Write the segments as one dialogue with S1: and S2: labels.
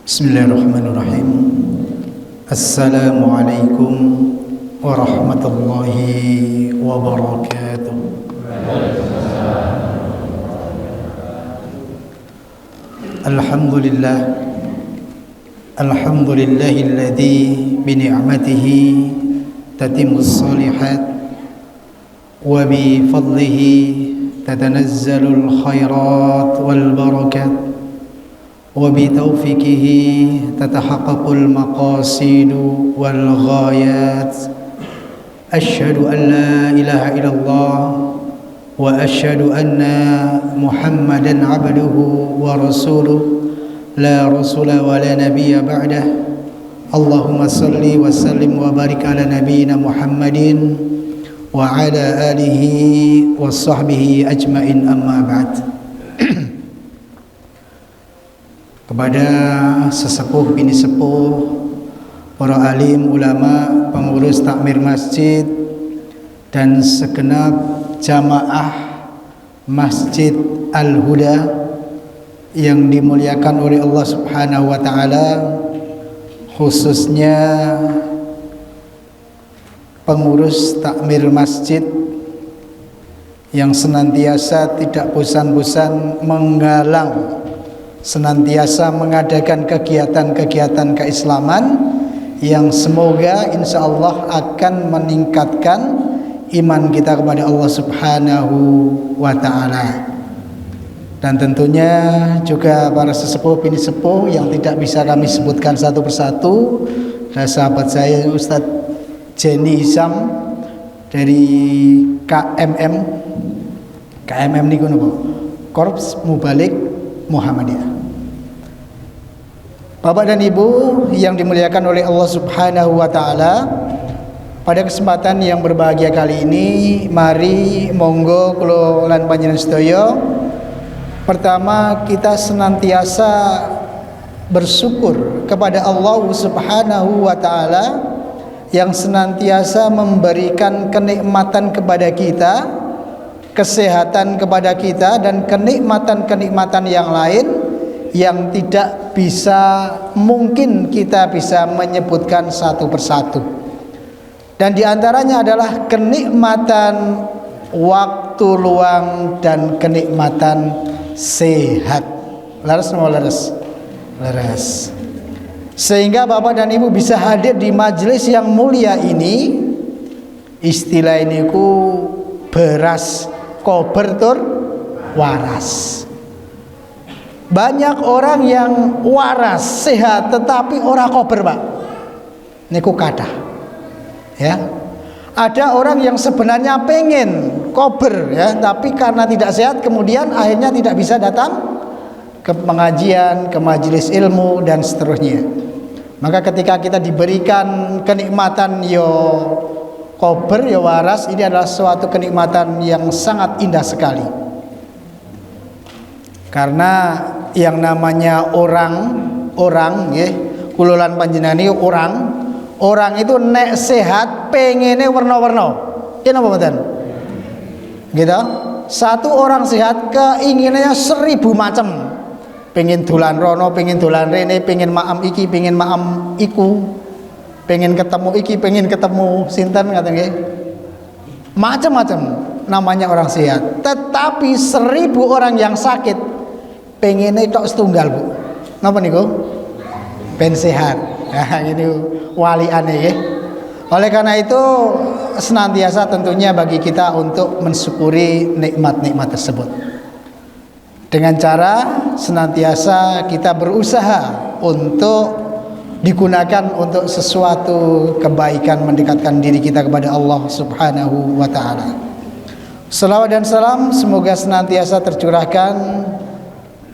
S1: Bismillahirrahmanirrahim. Assalamualaikum warahmatullahi wabarakatuh. Alhamdulillah, alhamdulillahilladzi bi ni'matihi tatimmus shalihat wa bi fadlihi tatanazzalul khairat wal barakat وبتوفيقه تتحقق المقاصد والغايات. أشهد أن لا إله إلا الله وأشهد أن محمدا عبده ورسوله لا رسول ولا نبي بعده. اللهم صل وسلم وبارك على نبينا محمد وعلى آله وصحبه أجمعين. أما بعد. Kepada sesepuh bini sepuh, para alim, ulama, pengurus takmir masjid, dan segenap jamaah Masjid Al-Huda yang dimuliakan oleh Allah Subhanahu wa Ta'ala, khususnya pengurus takmir masjid yang senantiasa tidak bosan-bosan menggalang, senantiasa mengadakan kegiatan-kegiatan keislaman yang semoga insya Allah akan meningkatkan iman kita kepada Allah Subhanahu wa Ta'ala. Dan tentunya juga para sesepuh bini sepuh yang tidak bisa kami sebutkan satu persatu. Ada sahabat saya Ustadz Jenny Isam dari KMM niku napa? Korps Mubalik Muhammadiyah. Bapak dan Ibu yang dimuliakan oleh Allah Subhanahu wa Ta'ala, pada kesempatan yang berbahagia kali ini, mari monggo kula lan panjenengan sedaya, pertama kita senantiasa bersyukur kepada Allah Subhanahu wa Ta'ala yang senantiasa memberikan kenikmatan kepada kita, kesehatan kepada kita, dan kenikmatan-kenikmatan yang lain yang tidak bisa mungkin kita bisa menyebutkan satu persatu. Dan diantaranya adalah kenikmatan waktu luang dan kenikmatan sehat. Laras no laras? Laras. Sehingga Bapak dan Ibu bisa hadir di majelis yang mulia ini. Istilah ini ku beras kober tur waras. Banyak orang yang waras, sehat, tetapi ora kober, Pak. Niku kathah. Ya. Ada orang yang sebenarnya pengen kober ya, tapi karena tidak sehat kemudian akhirnya tidak bisa datang ke pengajian, ke majelis ilmu dan seterusnya. Maka ketika kita diberikan kenikmatan yo kober, yo waras, ini adalah suatu kenikmatan yang sangat indah sekali. Karena yang namanya orang ya, kulolan panjenengan iki orang itu nek sehat pengene warna-warna. Ki napa mboten? Gitu. Satu orang sehat keinginannya 1000 macam. Pengen dolan rono, pengen dolan rene, pengen maam iki, pengen maam iku. Pengen ketemu iki, pengen ketemu sinten ngaten nggih. Macam-macam namanya orang sehat. Tetapi 1000 orang yang sakit pengen tok setunggal, Bu. Napa niku? Ben sehat. Nah, ini waliane ya. Oleh karena itu senantiasa tentunya bagi kita untuk mensyukuri nikmat-nikmat tersebut. Dengan cara senantiasa kita berusaha untuk digunakan untuk sesuatu kebaikan, mendekatkan diri kita kepada Allah Subhanahu wa Ta'ala. Salawat dan salam semoga senantiasa tercurahkan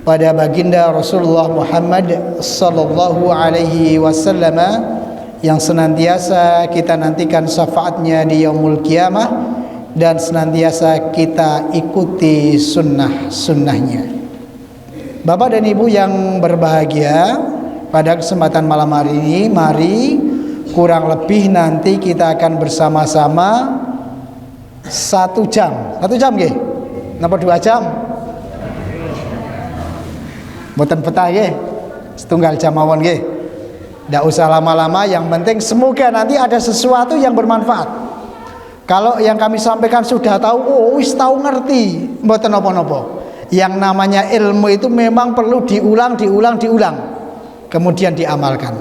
S1: pada baginda Rasulullah Muhammad sallallahu alaihi wasallam yang senantiasa kita nantikan syafaatnya di yaumul qiyamah, dan senantiasa kita ikuti sunnah-sunnahnya. Bapak dan Ibu yang berbahagia, pada kesempatan malam hari ini, mari kurang lebih nanti kita akan bersama-sama 1 jam. 1 jam nggih? Napa 2 jam? Mboten betah nggih. Setunggal jam mawon nggih. Tidak usah lama-lama, yang penting semoga nanti ada sesuatu yang bermanfaat. Kalau yang kami sampaikan sudah tahu, wis tahu ngerti, mboten napa-napa. Yang namanya ilmu itu memang perlu diulang, kemudian diamalkan.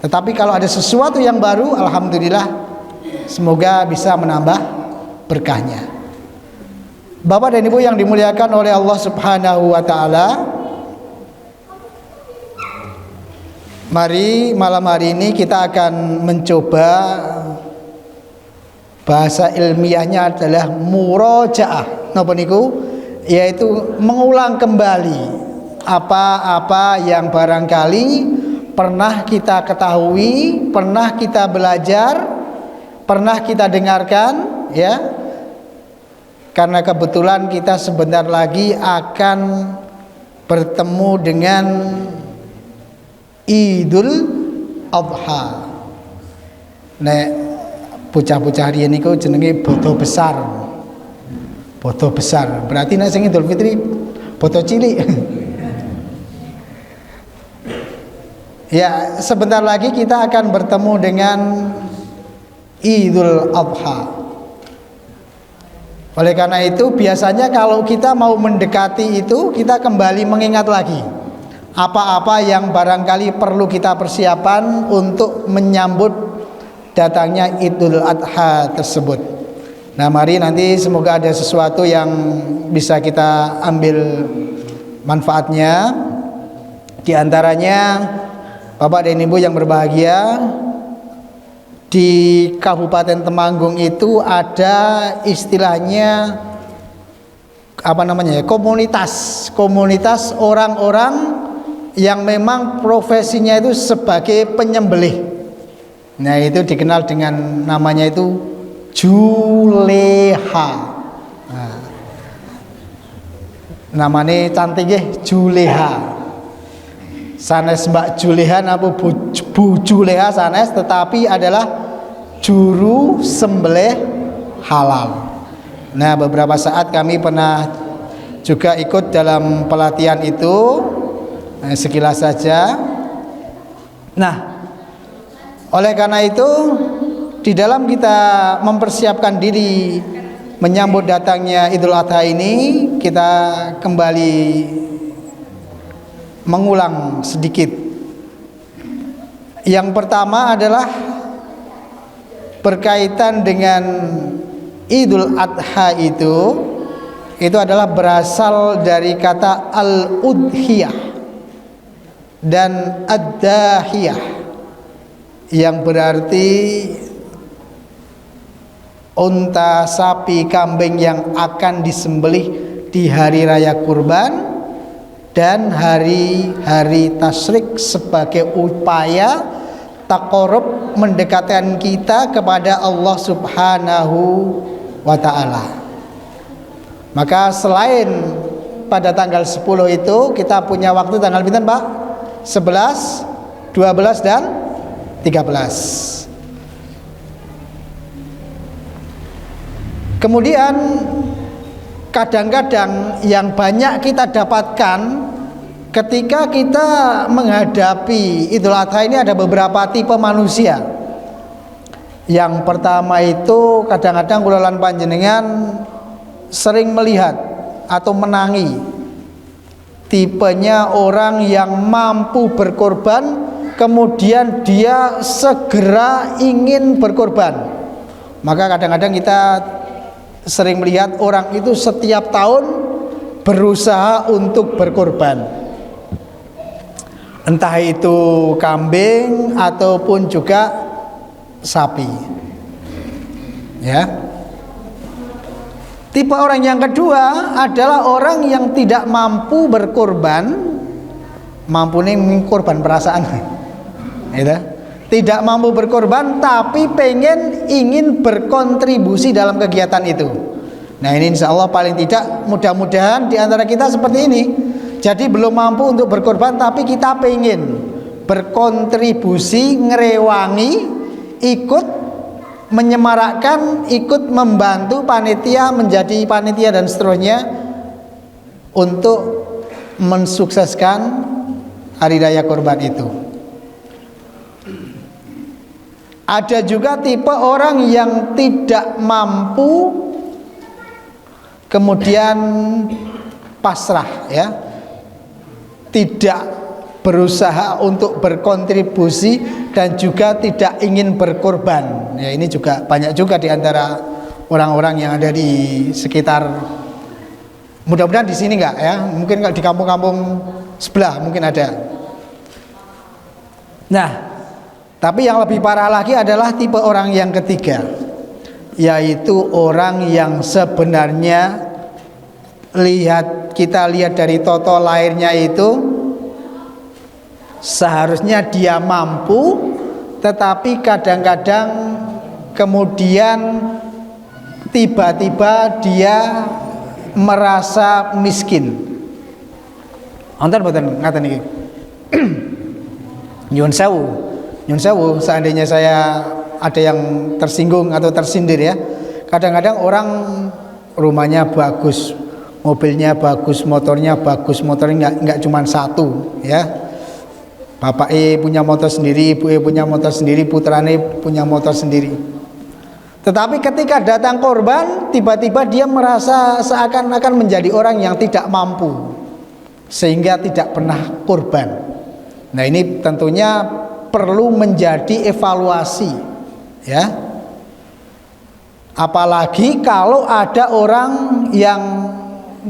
S1: Tetapi kalau ada sesuatu yang baru, alhamdulillah, semoga bisa menambah berkahnya. Bapak dan Ibu yang dimuliakan oleh Allah Subhanahu wa taala, mari malam hari ini kita akan mencoba, bahasa ilmiahnya adalah murojaah, napa niku, yaitu mengulang kembali apa-apa yang barangkali pernah kita ketahui, pernah kita belajar, pernah kita dengarkan, ya. Karena kebetulan kita sebentar lagi akan bertemu dengan Idul Adha. Nek bocah-bocah riyen niku jenenge bodo besar. Bodo besar. Berarti nek sing Idul Fitri bodo cilik. Ya, sebentar lagi kita akan bertemu dengan Idul Adha. Oleh karena itu biasanya kalau kita mau mendekati itu, kita kembali mengingat lagi apa-apa yang barangkali perlu kita persiapan untuk menyambut datangnya Idul Adha tersebut. Nah, mari nanti semoga ada sesuatu yang bisa kita ambil manfaatnya. Di antaranya, Bapak dan Ibu yang berbahagia, di Kabupaten Temanggung itu ada istilahnya komunitas orang-orang yang memang profesinya itu sebagai penyembelih. Nah, itu dikenal dengan namanya itu juleha. Nah, namanya cantik ya, juleha. Sanes Mbak Juleha napa Bu Juleha sanes, tetapi adalah juru sembelih halal. Nah, beberapa saat kami pernah juga ikut dalam pelatihan itu. Sekilas saja. Nah, oleh karena itu, di dalam kita mempersiapkan diri menyambut datangnya Idul Adha ini, kita kembali mengulang sedikit. Yang pertama adalah berkaitan dengan Idul Adha itu adalah berasal dari kata al-udhiyah dan ad-dahiyah, yang berarti unta, sapi, kambing yang akan disembelih di hari raya kurban dan hari-hari tasyrik sebagai upaya taqarrub, mendekatkan kita kepada Allah Subhanahu wa taala. Maka selain pada tanggal 10 itu kita punya waktu tanggal pinten, Pak? 11, 12 dan 13. Kemudian kadang-kadang yang banyak kita dapatkan ketika kita menghadapi Idul Adha ini, ada beberapa tipe manusia. Yang pertama itu kadang-kadang kula lan panjenengan sering melihat atau menangi tipenya orang yang mampu berkorban, kemudian dia segera ingin berkorban. Maka kadang-kadang kita sering melihat orang itu setiap tahun berusaha untuk berkorban, entah itu kambing ataupun juga sapi, ya. Tipe orang yang kedua adalah orang yang tidak mampu berkorban, mampu nih korban perasaan, gitu. tidak mampu berkorban tapi ingin berkontribusi dalam kegiatan itu. Nah ini insya Allah paling tidak mudah-mudahan di antara kita seperti ini. Jadi belum mampu untuk berkorban tapi kita pengen berkontribusi, ngerewangi, ikut menyemarakkan, ikut membantu panitia, menjadi panitia dan seterusnya untuk mensukseskan hari raya kurban itu. Ada juga tipe orang yang tidak mampu kemudian pasrah, ya, tidak berusaha untuk berkontribusi dan juga tidak ingin berkorban. Ya, ini juga banyak juga di antara orang-orang yang ada di sekitar. Mudah-mudahan di sini enggak, ya. Mungkin kalau di kampung-kampung sebelah mungkin ada. Nah, tapi yang lebih parah lagi adalah tipe orang yang ketiga, yaitu orang yang sebenarnya kita lihat dari toto lahirnya itu seharusnya dia mampu, tetapi kadang-kadang kemudian tiba-tiba dia merasa miskin. Wonten ngaten niki. Nyuwun sewu, seandainya saya ada yang tersinggung atau tersindir, ya. Kadang-kadang orang rumahnya bagus, mobilnya bagus, motornya bagus, motornya enggak cuma satu, ya. Bapak punya motor sendiri, ibu punya motor sendiri, putrane punya motor sendiri. Tetapi ketika datang korban, tiba-tiba dia merasa seakan-akan menjadi orang yang tidak mampu, sehingga tidak pernah korban. Nah ini tentunya perlu menjadi evaluasi, ya. Apalagi kalau ada orang yang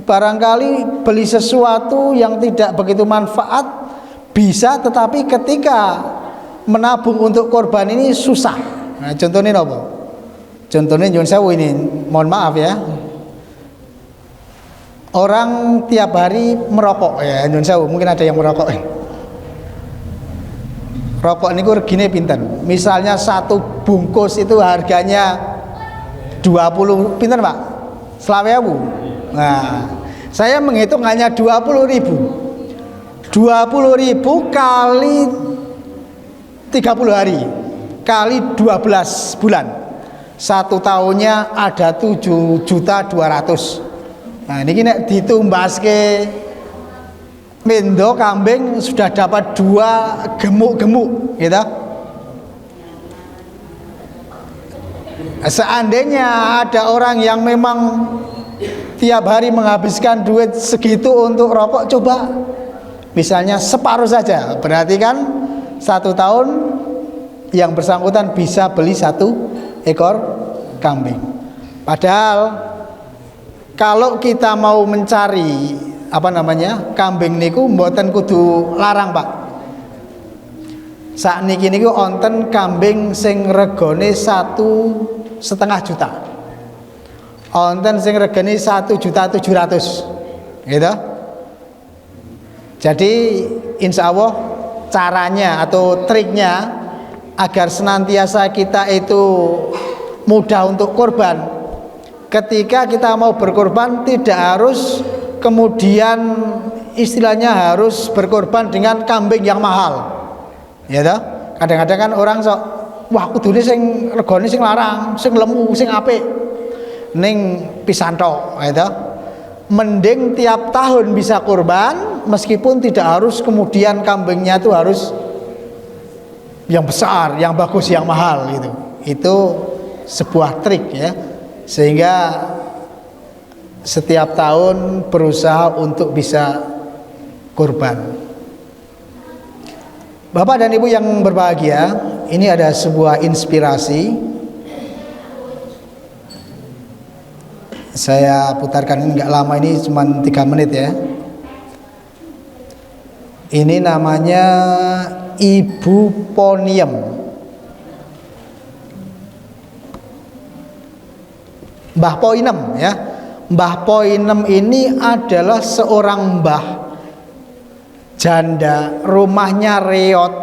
S1: barangkali beli sesuatu yang tidak begitu manfaat, bisa, tetapi ketika menabung untuk korban ini susah. Nah contohnya apa? Contohnya nyuwun sewu ini, mohon maaf ya. Orang tiap hari merokok, ya nyuwun sewu, mungkin ada yang merokok. Rokok ini regine pinten? Misalnya satu bungkus itu harganya 20 pinten Pak? 20.000. Nah, saya menghitung hanya 20.000. 20.000 kali 30 hari kali 12 bulan. Satu tahunnya ada 7.200.000. Nah, ini nek ditumbaske mendo kambing sudah dapat 2 gemuk-gemuk, gitu. Seandainya ada orang yang memang tiap hari menghabiskan duit segitu untuk rokok, coba misalnya separuh saja, berarti kan 1 tahun yang bersangkutan bisa beli 1 ekor kambing. Padahal kalau kita mau mencari kambing niku mboten kudu larang Pak. Sakniki niku wonten kambing sing regane 1,5 juta. Wonten sing regane 1.700.000, gitu. Jadi insya Allah caranya atau triknya agar senantiasa kita itu mudah untuk korban. Ketika kita mau berkorban tidak harus kemudian istilahnya harus berkorban dengan kambing yang mahal, ya toh. Kadang-kadang kan orang sok, wah kudune sing regane sing larang, sing lemu, sing apik ning pisan tok, ya toh. Mending tiap tahun bisa kurban, meskipun tidak harus kemudian kambingnya itu harus yang besar, yang bagus, yang mahal gitu. Itu sebuah trik, ya, sehingga setiap tahun berusaha untuk bisa kurban. Bapak dan Ibu yang berbahagia, ini ada sebuah inspirasi. Saya putarkan, ini nggak lama, ini cuma 3 menit ya. Ini namanya Ibu Poniem. Mbah Poinem, ya. Mbah Poinem ini adalah seorang mbah janda, rumahnya reot,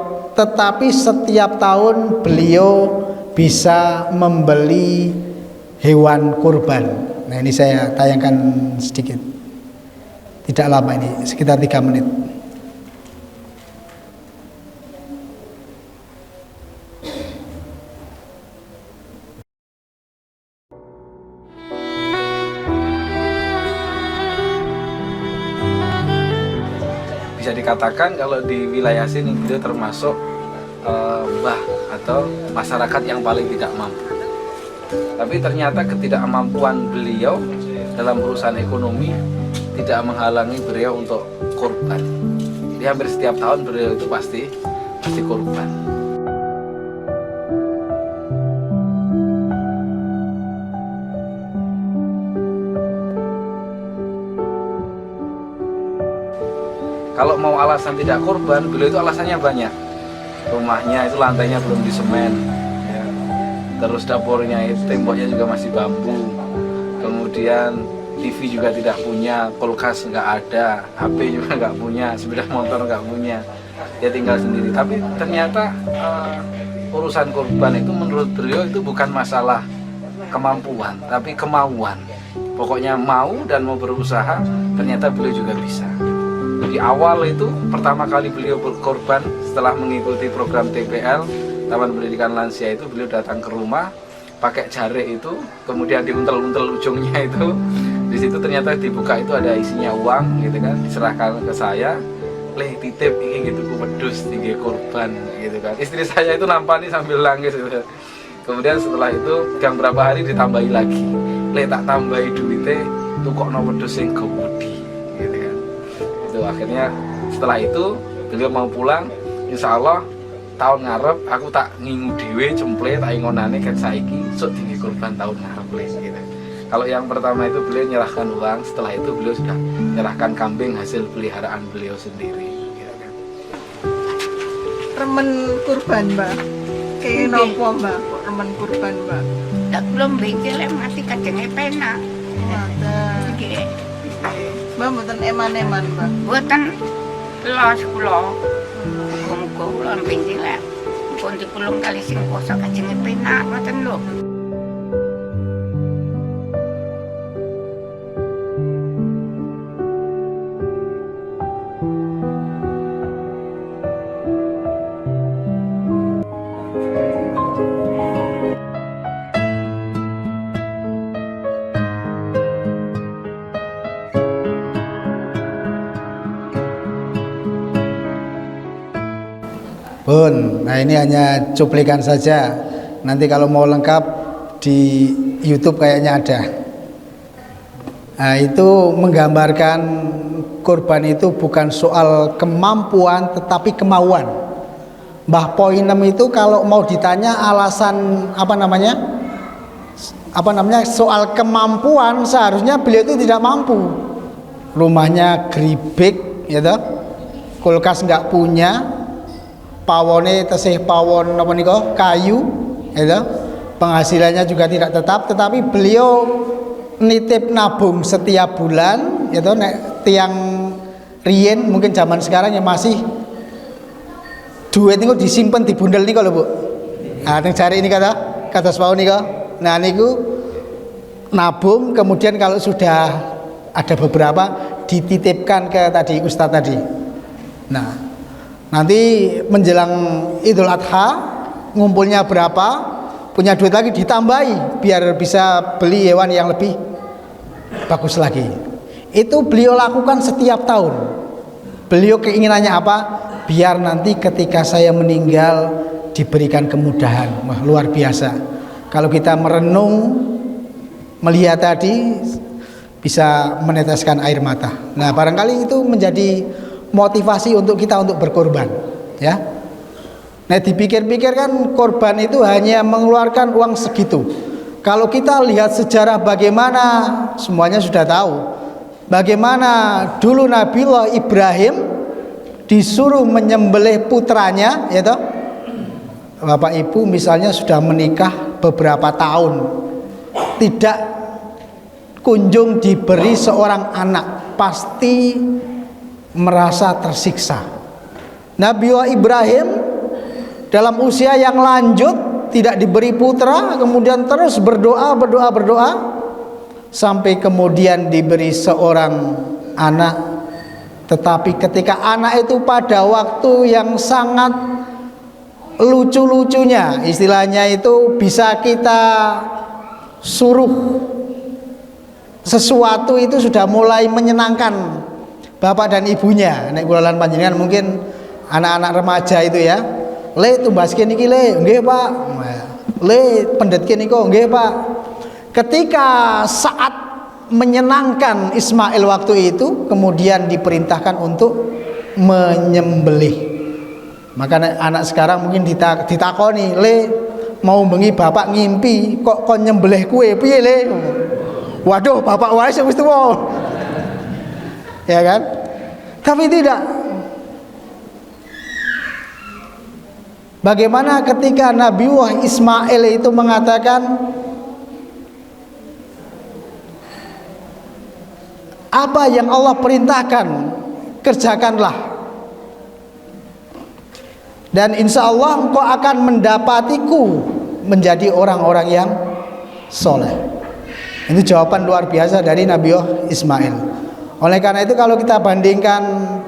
S1: tetapi setiap tahun beliau bisa membeli hewan kurban. Nah, ini saya tayangkan sedikit, tidak lama ini, sekitar 3 menit.
S2: Bisa dikatakan kalau di wilayah sini beliau termasuk mbah atau masyarakat yang paling tidak mampu. Tapi ternyata ketidakmampuan beliau dalam urusan ekonomi tidak menghalangi beliau untuk kurban. Jadi hampir setiap tahun beliau itu pasti kurban. Kalau mau alasan tidak kurban, beliau itu alasannya banyak. Rumahnya itu lantainya belum disemen, ya. Terus dapurnya itu temboknya juga masih bambu. Kemudian TV juga tidak punya, kulkas nggak ada, HP juga nggak punya, sepeda motor nggak punya. Dia tinggal sendiri. Tapi ternyata urusan kurban itu menurut beliau itu bukan masalah kemampuan, tapi kemauan. Pokoknya mau dan mau berusaha, ternyata beliau juga bisa. Di awal itu pertama kali beliau berkorban setelah mengikuti program TPL Taman Pendidikan Lansia itu, beliau datang ke rumah pakai jarik itu, kemudian diuntel-untel ujungnya itu. Di situ ternyata dibuka itu ada isinya uang gitu kan, diserahkan ke saya. Leh titip ini gitu ku wedhus tinggi korban gitu kan. Istri saya itu nampani sambil nangis gitu. Kemudian setelah itu gang berapa hari ditambahi lagi. Leh tak tambahi duitnya tukokno wedhus sing gowedi. Akhirnya setelah itu beliau mau pulang, insya Allah tahun ngarep aku tak ngingu dewe cemple tak ingonane kan saiki sok tinggi kurban tahun ngarep gitu. Kalau yang pertama itu beliau menyerahkan uang, setelah itu beliau sudah menyerahkan kambing hasil peliharaan beliau sendiri gitu kan.
S3: Remen kurban, Mbak. Kayak nopo, Mbak? Kok remen kurban, Mbak?
S4: Tak belum bengkel mati kacangnya penak.
S3: Nggih. Mbak mboten eman-eman, Mbak.
S4: Buatan los kula. Muga-muga kula bengkel. Pun dipulung kali sing poso kacangnya penak ngoten lho.
S1: Bun, nah ini hanya cuplikan saja. Nanti kalau mau lengkap di YouTube kayaknya ada. Nah, itu menggambarkan kurban itu bukan soal kemampuan tetapi kemauan. Mbah Poinem itu kalau mau ditanya alasan apa namanya soal kemampuan, seharusnya beliau itu tidak mampu. Rumahnya geribik, ya toh, kulkas nggak punya. Pawone tesih pawon apa nika kayu, ya, penghasilannya juga tidak tetap, tetapi beliau nitip nabung setiap bulan, ya toh, nek tiang rien mungkin zaman sekarang yang masih duit niku disimpan di bundel niku lho, Bu. Nah, teng jari ini kata sepau niku. Nah, niku nabung, kemudian kalau sudah ada beberapa dititipkan ke tadi Ustadz tadi. Nah, nanti menjelang Idul Adha ngumpulnya berapa, punya duit lagi ditambahi biar bisa beli hewan yang lebih bagus lagi. Itu beliau lakukan setiap tahun. Beliau keinginannya apa? Biar nanti ketika saya meninggal diberikan kemudahan. Wah, luar biasa. Kalau kita merenung melihat tadi bisa meneteskan air mata. Nah, barangkali itu menjadi motivasi untuk kita untuk berkorban, ya. Nah, dipikir-pikir kan korban itu hanya mengeluarkan uang segitu. Kalau kita lihat sejarah bagaimana, semuanya sudah tahu bagaimana dulu Nabiullah Ibrahim disuruh menyembelih putranya, ya toh. Bapak Ibu misalnya sudah menikah beberapa tahun, tidak kunjung diberi seorang anak, pasti merasa tersiksa. Nabiullah Ibrahim dalam usia yang lanjut, tidak diberi putra, kemudian terus berdoa sampai kemudian diberi seorang anak. Tetapi ketika anak itu pada waktu yang sangat lucu-lucunya, istilahnya itu bisa kita suruh sesuatu itu sudah mulai menyenangkan bapak dan ibunya. Nek kula lan panjenengan mungkin anak-anak remaja itu ya, le tumbaskeun iki le, nggih Pak. Le pendetkeun niku, nggih Pak. Ketika saat menyenangkan Ismail waktu itu, kemudian diperintahkan untuk menyembelih. Maka anak sekarang mungkin ditakoni, le mau bengi bapak ngimpi kok kon nyembelih kue piye le? Waduh, bapak wae wis tuwa. Ya kan? Tapi tidak. Bagaimana ketika Nabiullah Ismail itu mengatakan, apa yang Allah perintahkan kerjakanlah, dan insya Allah engkau akan mendapatiku menjadi orang-orang yang soleh. Ini jawaban luar biasa dari Nabiullah Ismail. Oleh karena itu kalau kita bandingkan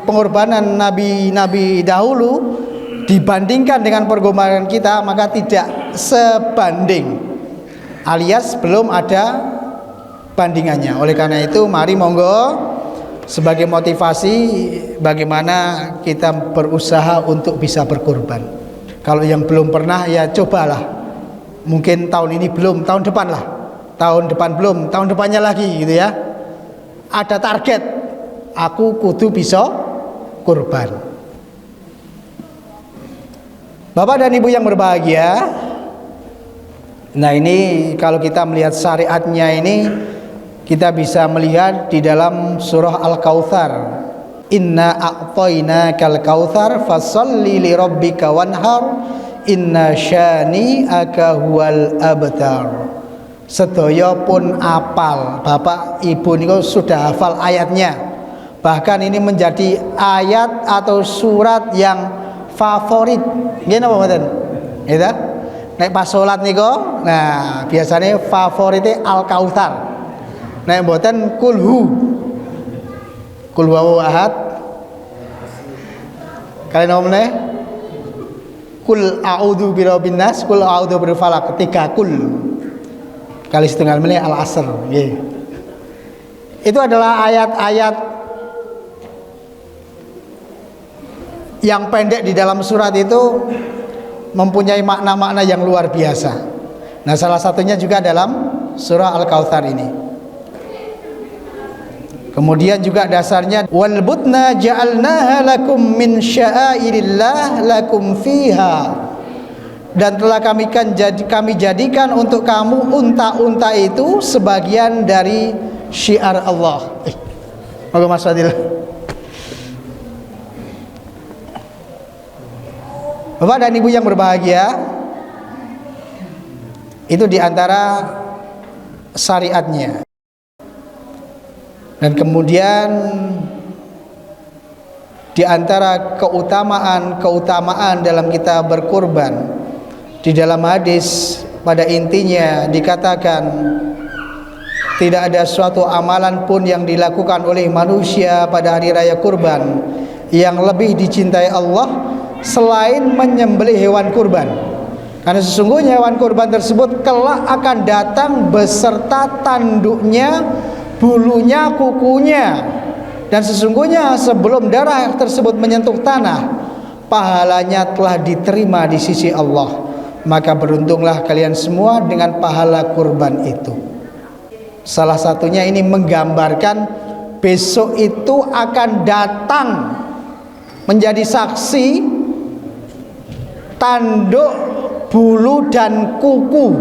S1: pengorbanan nabi-nabi dahulu dibandingkan dengan pengorbanan kita, maka tidak sebanding, alias belum ada bandingannya. Oleh karena itu mari monggo sebagai motivasi bagaimana kita berusaha untuk bisa berkorban. Kalau yang belum pernah ya cobalah. Mungkin tahun ini belum, tahun depan lah. Tahun depan belum, tahun depannya lagi gitu ya. Ada target, aku kudu bisa kurban. Bapak dan Ibu yang berbahagia, nah ini kalau kita melihat syariatnya ini, kita bisa melihat di dalam surah Al-Kautsar, inna a'tainakal kautsar fasholli li rabbika wanhar inna syani'aka huwal abtar. Sedaya pun apal, Bapak Ibu niku sudah hafal ayatnya. Bahkan ini menjadi ayat atau surat yang favorit. Nggih napa mboten? Gitu. Nek pas salat niku, nah biasanya favoritnya Al-Kautsar. Nek mboten kulhu. Kul huwallahu ahad. Kalian ngomong meneh? Kul a'udzu birabbin nas, kul a'udzu birabbil falaq, ketiga kul. Kali setengah menit al-asr. Yeah. Itu adalah ayat-ayat yang pendek di dalam surat itu mempunyai makna-makna yang luar biasa. Nah, salah satunya juga dalam surah Al-Kautsar ini. Kemudian juga dasarnya wal budna ja'alnaha lakum min sya'airillah lakum fiha. Dan telah kami jadikan untuk kamu unta-unta itu sebagian dari syiar Allah. Moga Mas Fadil. Bapak dan Ibu yang berbahagia, itu diantara syariatnya. Dan kemudian diantara keutamaan dalam kita berkurban, di dalam hadis pada intinya dikatakan tidak ada suatu amalan pun yang dilakukan oleh manusia pada hari raya kurban yang lebih dicintai Allah selain menyembelih hewan kurban. Karena sesungguhnya hewan kurban tersebut kelak akan datang beserta tanduknya, bulunya, kukunya. Dan sesungguhnya sebelum darah tersebut menyentuh tanah, pahalanya telah diterima di sisi Allah. Maka beruntunglah kalian semua dengan pahala kurban itu. Salah satunya ini menggambarkan besok itu akan datang menjadi saksi tanduk, bulu dan kuku.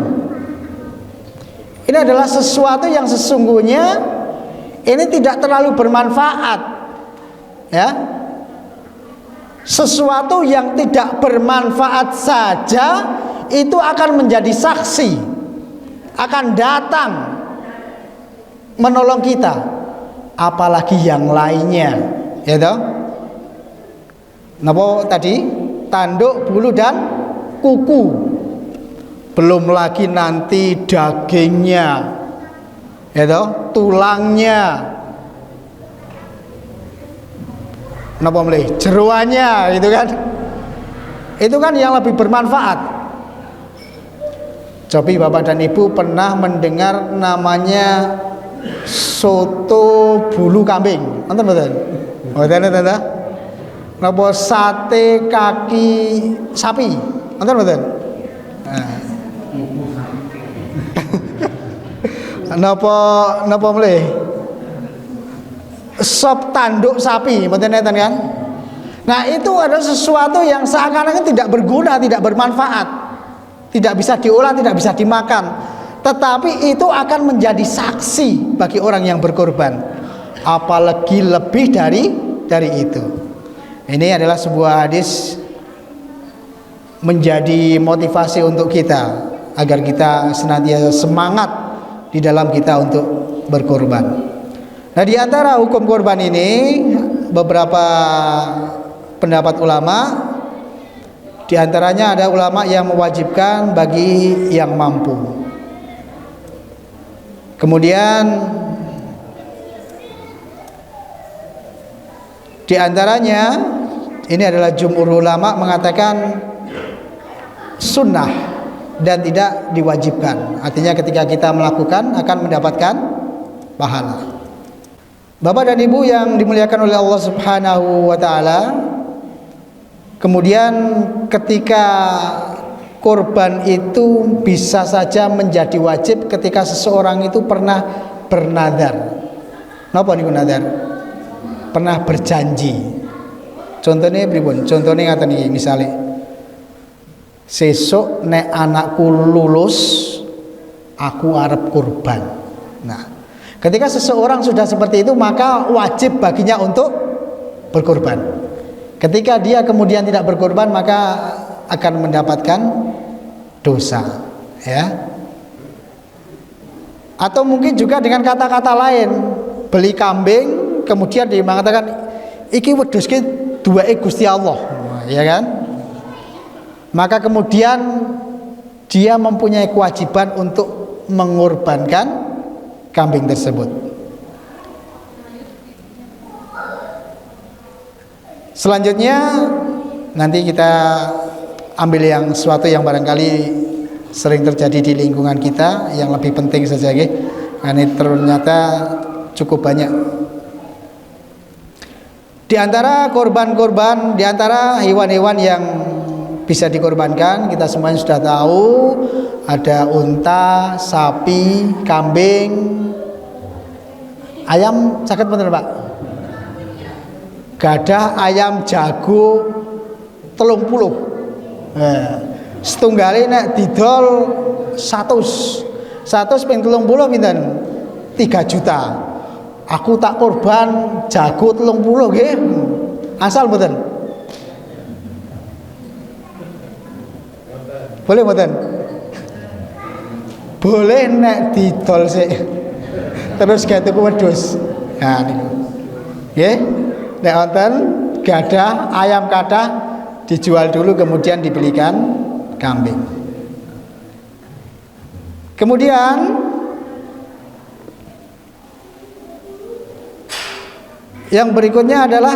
S1: Ini adalah sesuatu yang sesungguhnya ini tidak terlalu bermanfaat, ya. Sesuatu yang tidak bermanfaat saja itu akan menjadi saksi, akan datang menolong kita, apalagi yang lainnya, ya toh. Napa tadi? Tanduk, bulu dan kuku, belum lagi nanti dagingnya, ya toh, tulangnya, napa mleh, jeroannya, gitu kan. Itu kan yang lebih bermanfaat. Cobi Bapak dan Ibu pernah mendengar namanya soto bulu kambing? Nonton betul? Betul. Napa sate kaki sapi? Nonton betul? Napa mleh? Sop tanduk sapi, mboten neten kan? Nah, itu adalah sesuatu yang seakan-akan tidak berguna, tidak bermanfaat, tidak bisa diolah, tidak bisa dimakan, tetapi itu akan menjadi saksi bagi orang yang berkorban, apalagi lebih dari itu. Ini adalah sebuah hadis menjadi motivasi untuk kita agar kita senantiasa semangat di dalam kita untuk berkorban. Nah, di antara hukum korban ini beberapa pendapat ulama, di antaranya ada ulama yang mewajibkan bagi yang mampu. Kemudian di antaranya ini adalah jumhur ulama mengatakan sunnah dan tidak diwajibkan. Artinya ketika kita melakukan akan mendapatkan pahala. Bapak dan Ibu yang dimuliakan oleh Allah Subhanahu wa taala, kemudian ketika korban itu bisa saja menjadi wajib ketika seseorang itu pernah bernadar. Napa niku nadar? Pernah berjanji. Contohnya pripun? Contohnya ngaten iki misale. Sesuk nek anakku lulus aku arep kurban. Nah, ketika seseorang sudah seperti itu maka wajib baginya untuk berkorban. Ketika dia kemudian tidak berkorban maka akan mendapatkan dosa, ya. Atau mungkin juga dengan kata-kata lain, beli kambing kemudian dia mengatakan iki wedhuske duweke Gusti Allah, ya kan? Maka kemudian dia mempunyai kewajiban untuk mengorbankan kambing tersebut. Selanjutnya nanti kita ambil yang sesuatu yang barangkali sering terjadi di lingkungan kita yang lebih penting saja, karena ternyata cukup banyak. Di antara korban-korban, di antara hewan-hewan yang bisa dikorbankan, kita semuanya sudah tahu ada unta, sapi, kambing, ayam, sakit bener Pak? Gadah, ayam, jago, 30. Setunggali nek didol 100 ping 30 pinten? 3 juta. Aku tak korban jago 30 nggih. Asal mboten? Boleh mboten? Boleh nek didol sik. Terus gak tuku wedhus. Nah niku. Nggih. Nek wonten gadah ayam kadah dijual dulu kemudian dibelikan kambing. Kemudian yang berikutnya adalah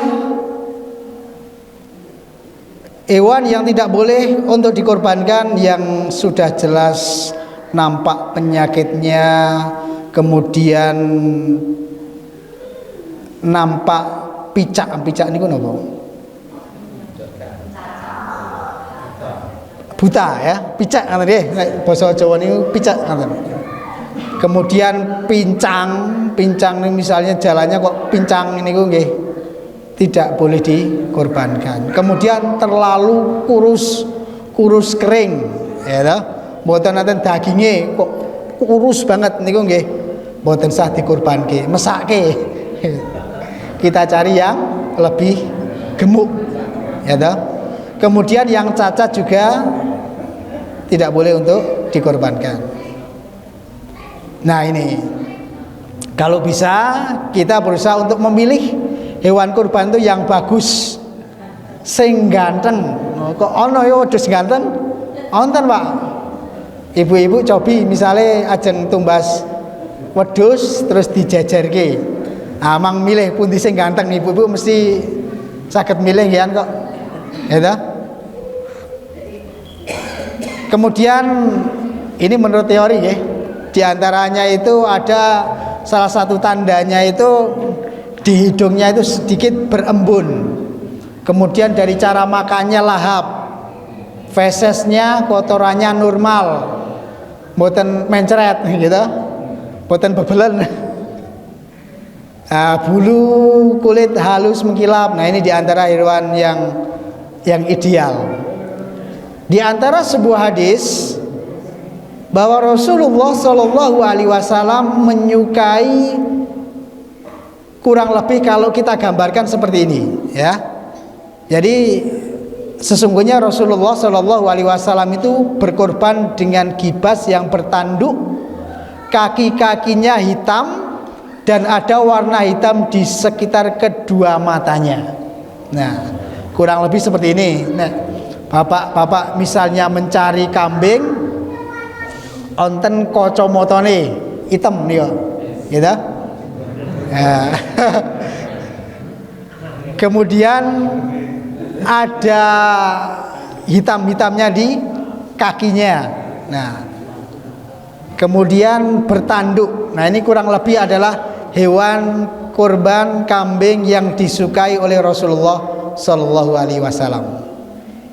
S1: hewan yang tidak boleh untuk dikorbankan yang sudah jelas nampak penyakitnya, kemudian nampak picak niku napa? Buta ya, picak ngoten nggih, nek basa Jawa niku picak ngoten. Kemudian pincang niku misalnya jalannya kok pincang niku nggih tidak boleh dikorbankan. Kemudian terlalu kurus kering, ya toh. Mboten nanten daginge kok kurus banget niku nggih mboten sah dikorbanke, mesake. Kita cari yang lebih gemuk, ya toh. Kemudian yang cacat juga tidak boleh untuk dikorbankan. Nah ini, kalau bisa kita berusaha untuk memilih hewan kurban itu yang bagus, sing ganteng. Kok ono yo wedhus ganteng, Wonten Pak. Ibu-ibu cobi misalnya ajeng tumbas wedhus terus dijajarke. Mang milih pundi sing ganteng, ibu-ibu mesti saged milih nggih kok. Ya toh? Kemudian ini menurut teori ya, di antaranya itu ada salah satu tandanya itu di hidungnya itu sedikit berembun. Kemudian dari cara makannya lahap, fesesnya kotorannya normal, mboten mencret gitu, mboten bebelen. Bulu kulit halus mengkilap. Nah ini di antara hewan yang ideal. Di antara sebuah hadis bahwa Rasulullah Shallallahu Alaihi Wasallam menyukai kurang lebih kalau kita gambarkan seperti ini, ya. Jadi sesungguhnya Rasulullah Shallallahu Alaihi Wasallam itu berkorban dengan gibas yang bertanduk, kaki-kakinya hitam dan ada warna hitam di sekitar kedua matanya. Nah, kurang lebih seperti ini. Nah, bapak-bapak misalnya mencari kambing, onten kacamotane hitam nih, gitu. Kemudian ada hitam-hitamnya di kakinya. Nah, kemudian bertanduk. Nah, ini kurang lebih adalah hewan kurban kambing yang disukai oleh Rasulullah Shallallahu Alaihi Wasallam.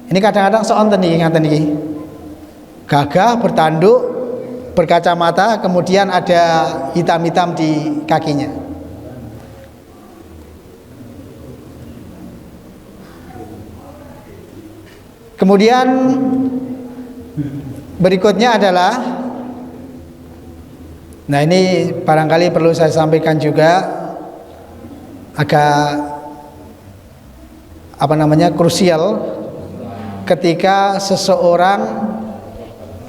S1: Ini kadang-kadang seonten nih, ngaten iki. Gagah bertanduk, berkacamata, kemudian ada hitam-hitam di kakinya. Kemudian berikutnya adalah, nah ini barangkali perlu saya sampaikan juga, agak krusial ketika seseorang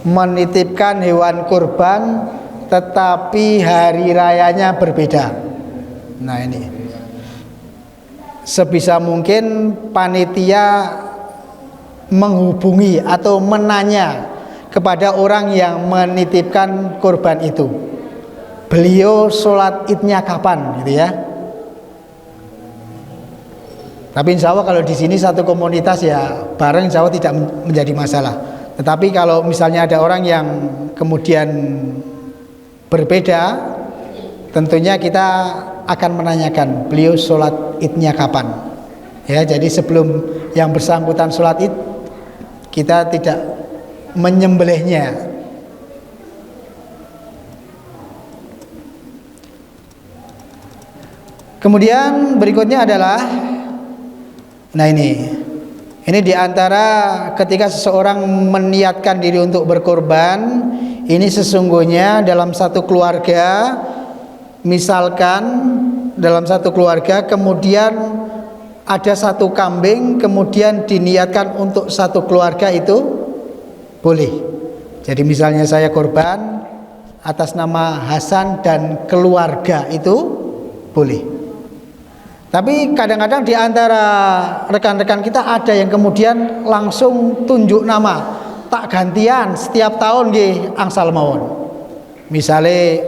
S1: menitipkan hewan kurban tetapi hari rayanya berbeda. Nah ini sebisa mungkin panitia menghubungi atau menanya kepada orang yang menitipkan kurban itu, beliau sholat idnya kapan, gitu ya. Tapi insya Allah kalau di sini satu komunitas ya bareng, insya Allah tidak menjadi masalah. Tetapi kalau misalnya ada orang yang kemudian berbeda, tentunya kita akan menanyakan beliau sholat idnya kapan. Ya, jadi sebelum yang bersangkutan sholat id, kita tidak menyembelihnya. Kemudian berikutnya adalah, nah ini diantara ketika seseorang meniatkan diri untuk berkorban, ini sesungguhnya dalam satu keluarga, misalkan dalam satu keluarga kemudian ada satu kambing, kemudian diniatkan untuk satu keluarga, itu boleh. Jadi misalnya saya korban atas nama Hasan dan keluarga, itu boleh. Tapi kadang-kadang di antara rekan-rekan kita ada yang kemudian langsung tunjuk nama, tak gantian setiap tahun nggih angsal mawon. Misalnya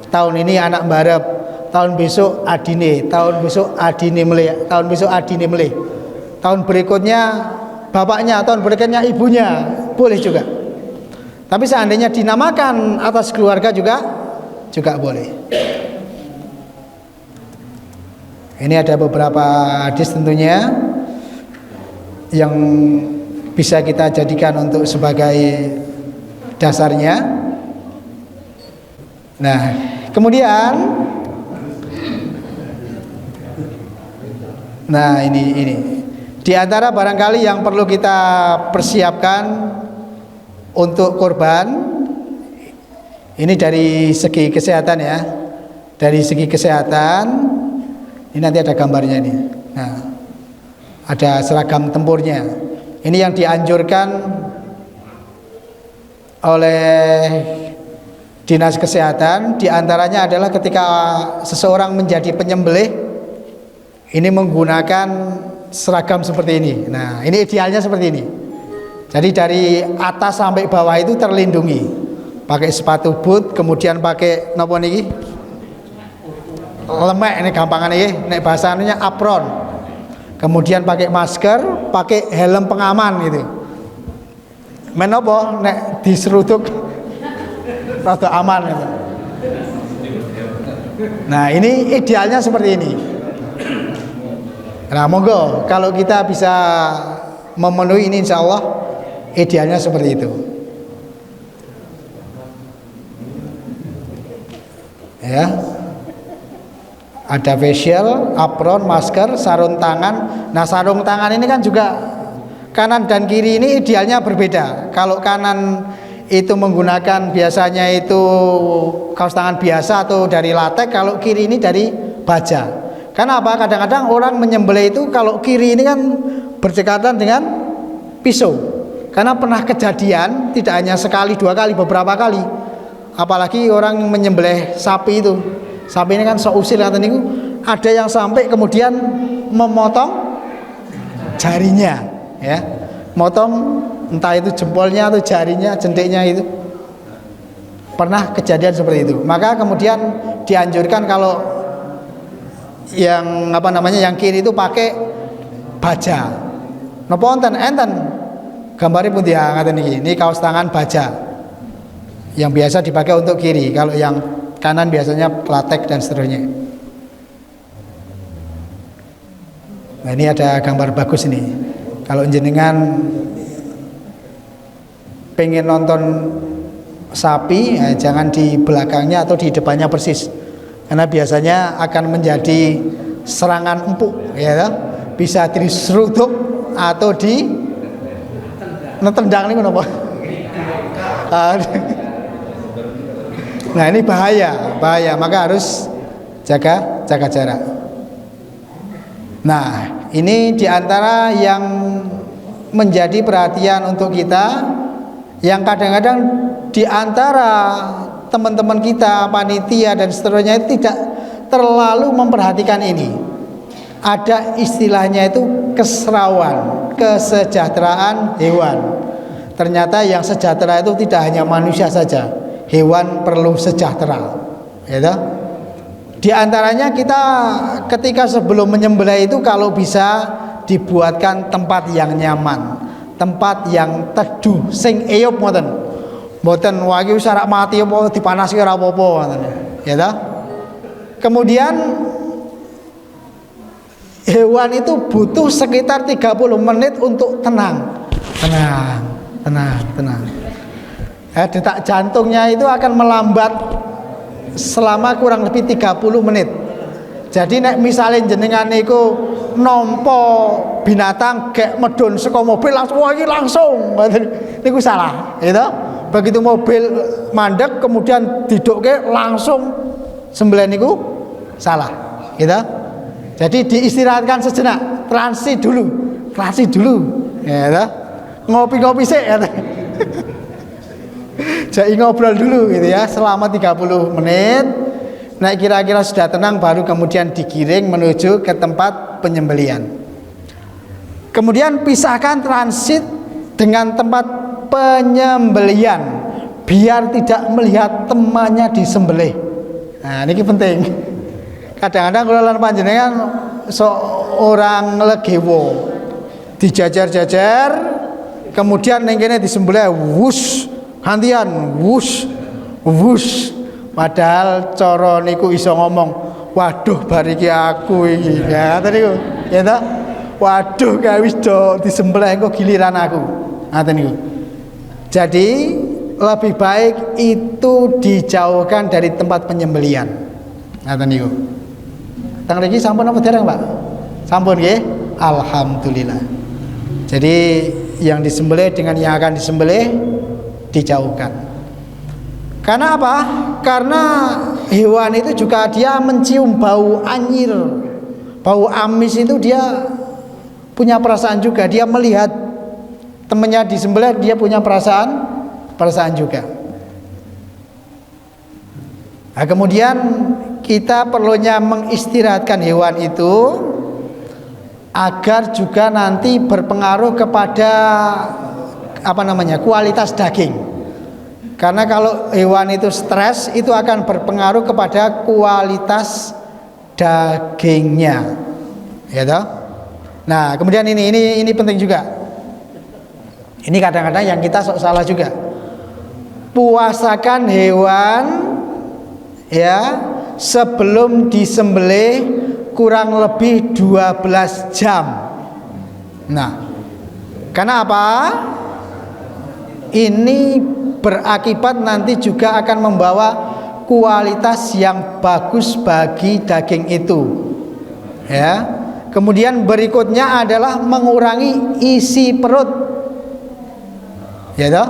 S1: tahun ini anak mbarep, tahun besok adine, tahun besok adine melih, tahun besok adine melih, tahun berikutnya bapaknya, tahun berikutnya ibunya, boleh juga. Tapi seandainya dinamakan atas keluarga juga boleh. Ini ada beberapa hadis tentunya yang bisa kita jadikan untuk sebagai dasarnya. Nah, kemudian nah ini di antara barangkali yang perlu kita persiapkan untuk korban, ini dari segi kesehatan ya. Dari segi kesehatan, ini nanti ada gambarnya nih. Nah, ada seragam tempurnya. Ini yang dianjurkan oleh Dinas Kesehatan. Di antaranya adalah ketika seseorang menjadi penyembelih, ini menggunakan seragam seperti ini. Nah, ini idealnya seperti ini. Jadi dari atas sampai bawah itu terlindungi. Pakai sepatu boot, kemudian pakai napa niki? Lemek ini gampangan iki, nek bahasanya apron. Kemudian pakai masker, pakai helm pengaman gitu. Menopo nek diseruduk rada aman gitu. Nah, ini idealnya seperti ini. Nah, monggo kalau kita bisa memenuhi ini insya Allah idealnya seperti itu. Ya. Ada facial, apron, masker, sarung tangan. Nah, sarung tangan ini kan juga kanan dan kiri ini idealnya berbeda. Kalau kanan itu menggunakan biasanya itu kaos tangan biasa atau dari latex, kalau kiri ini dari baja. Karena apa? Kadang-kadang orang menyembelih itu kalau kiri ini kan berdekatan dengan pisau. Karena pernah kejadian tidak hanya sekali, dua kali, beberapa kali. Apalagi orang menyembelih sapi itu. Sapi ini kan seusil kata niku, ada yang sampai kemudian memotong jarinya, ya. Motong entah itu jempolnya atau jarinya, jendeknya itu. Pernah kejadian seperti itu. Maka kemudian dianjurkan kalau yang yang kiri itu pakai baja. Napa enten gambare pun dia ngaten niki. Ini kaos tangan baja. Yang biasa dipakai untuk kiri. Kalau yang kanan biasanya latex dan seterusnya. Nah, ini ada gambar bagus ini. Kalau jenengan pengen nonton sapi, ya jangan di belakangnya atau di depannya persis. Karena biasanya akan menjadi serangan empuk, ya, bisa diseruduk atau di netendang nih kenapa? Nah, ini bahaya, maka harus jaga jarak. Nah, ini diantara yang menjadi perhatian untuk kita, yang kadang-kadang diantara teman-teman kita, panitia dan seterusnya itu tidak terlalu memperhatikan ini. Ada istilahnya itu keserawan, kesejahteraan hewan. Ternyata yang sejahtera itu tidak hanya manusia saja, hewan perlu sejahtera, ya. Di antaranya kita ketika sebelum menyembelih itu kalau bisa dibuatkan tempat yang nyaman, tempat yang teduh, sing eyup ngoten. Mboten wagi sarak mati apa dipanasi ora apa-apa ngoten. Ya ta? Kemudian hewan itu butuh sekitar 30 menit untuk tenang. Detak jantungnya itu akan melambat selama kurang lebih 30 menit. Jadi nek misalnya jenengan niku nampa binatang gek medun saka mobil langsung niku salah, gitu. Begitu mobil mandek kemudian didukke langsung sembelih niku salah, gitu. Jadi diistirahatkan sejenak, transit dulu, gitu. Ngopi-ngopi sik, gitu. Jadi ngobrol dulu gitu ya selama 30 menit. Nah, kira-kira sudah tenang baru kemudian digiring menuju ke tempat penyembelihan. Kemudian pisahkan transit dengan tempat penyembelihan biar tidak melihat temannya disembelih. Nah, ini penting. Kadang-kadang kalau lan panjenengan seorang legewo dijajar-jajar kemudian ning kene disembelih wus gantian wush padahal cara niku iso ngomong waduh bariki aku iki ya tadi ya ta waduh gawe wis do disembelih engko giliran aku ngaten niku. Jadi lebih baik itu dijauhkan dari tempat penyembelihan ngaten niku. Tang niki sampun apa dereng Pak? Sampun nggih, alhamdulillah. Jadi yang disembelih dengan yang akan disembelih dijauhkan. Karena apa? Karena hewan itu juga dia mencium bau anyir, bau amis itu dia punya perasaan juga. Dia melihat temannya disembelih, dia punya perasaan juga. Nah, kemudian kita perlunya mengistirahatkan hewan itu agar juga nanti berpengaruh kepada kualitas daging. Karena kalau hewan itu stres itu akan berpengaruh kepada kualitas dagingnya. Ya toh? Nah, kemudian ini penting juga. Ini kadang-kadang yang kita sok salah juga. Puasakan hewan ya sebelum disembelih kurang lebih 12 jam. Nah, karena apa? Ini berakibat nanti juga akan membawa kualitas yang bagus bagi daging itu. Ya. Kemudian berikutnya adalah mengurangi isi perut. Ya toh?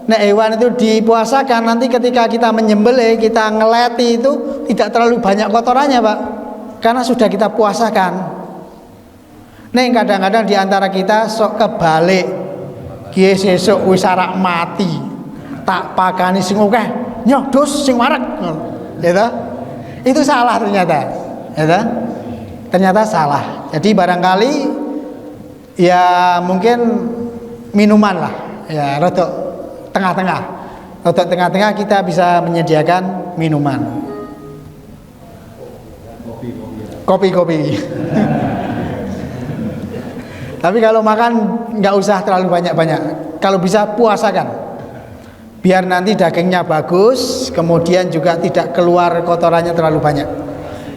S1: Nah, hewan itu dipuasakan, nanti ketika kita menyembelih, kita ngeleti itu tidak terlalu banyak kotorannya, Pak. Karena sudah kita puasakan. Nih kadang-kadang diantara kita sok kebalik. Kiye sesuk wis arak mati. Tak pakani sing akeh, nyodus sing wareg. Ya toh? Itu salah ternyata. Ya toh? Ternyata salah. Jadi barangkali ya mungkin minuman lah. Ya rodok tengah-tengah. Rodok tengah-tengah kita bisa menyediakan minuman. Kopi. Tapi kalau makan nggak usah terlalu banyak-banyak. Kalau bisa puasakan. Biar nanti dagingnya bagus, kemudian juga tidak keluar kotorannya terlalu banyak.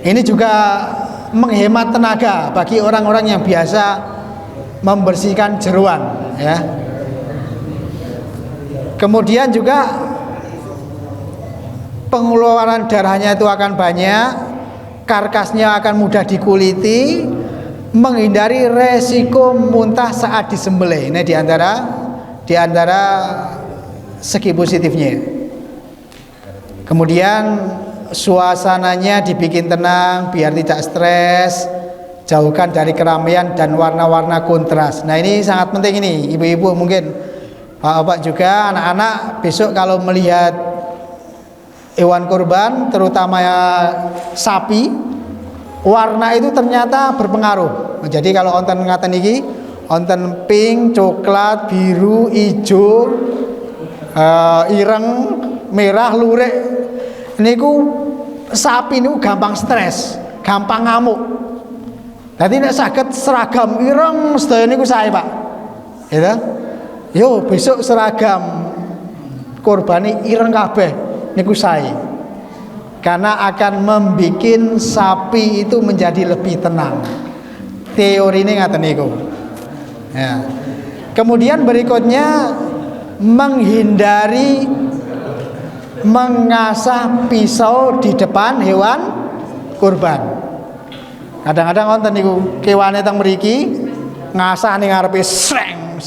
S1: Ini juga menghemat tenaga bagi orang-orang yang biasa membersihkan jeroan, ya. Kemudian juga pengeluaran darahnya itu akan banyak, karkasnya akan mudah dikuliti, menghindari resiko muntah saat disembelih. Ini di antara segi positifnya. Kemudian suasananya dibikin tenang biar tidak stres, jauhkan dari keramaian dan warna-warna kontras. Nah, ini sangat penting ini, ibu-ibu mungkin bapak juga, anak-anak besok kalau melihat hewan kurban, terutama sapi, warna itu ternyata berpengaruh. Jadi kalau onten ngaten iki, onten pink, coklat, biru, hijau, ireng, merah, lurik, niku sapi niku gampang stres, gampang ngamuk. Jadi nek saged seragam ireng sedaya niku sae, Pak. Ya. Yo besok seragam kurbani ireng kabeh niku sae. Karena akan membikin sapi itu menjadi lebih tenang. Teori ini ngaten niku. Ya. Kemudian berikutnya menghindari mengasah pisau di depan hewan kurban. Kadang-kadang wonten niku kewane teng mriki ngasah ning ngarepe sreng.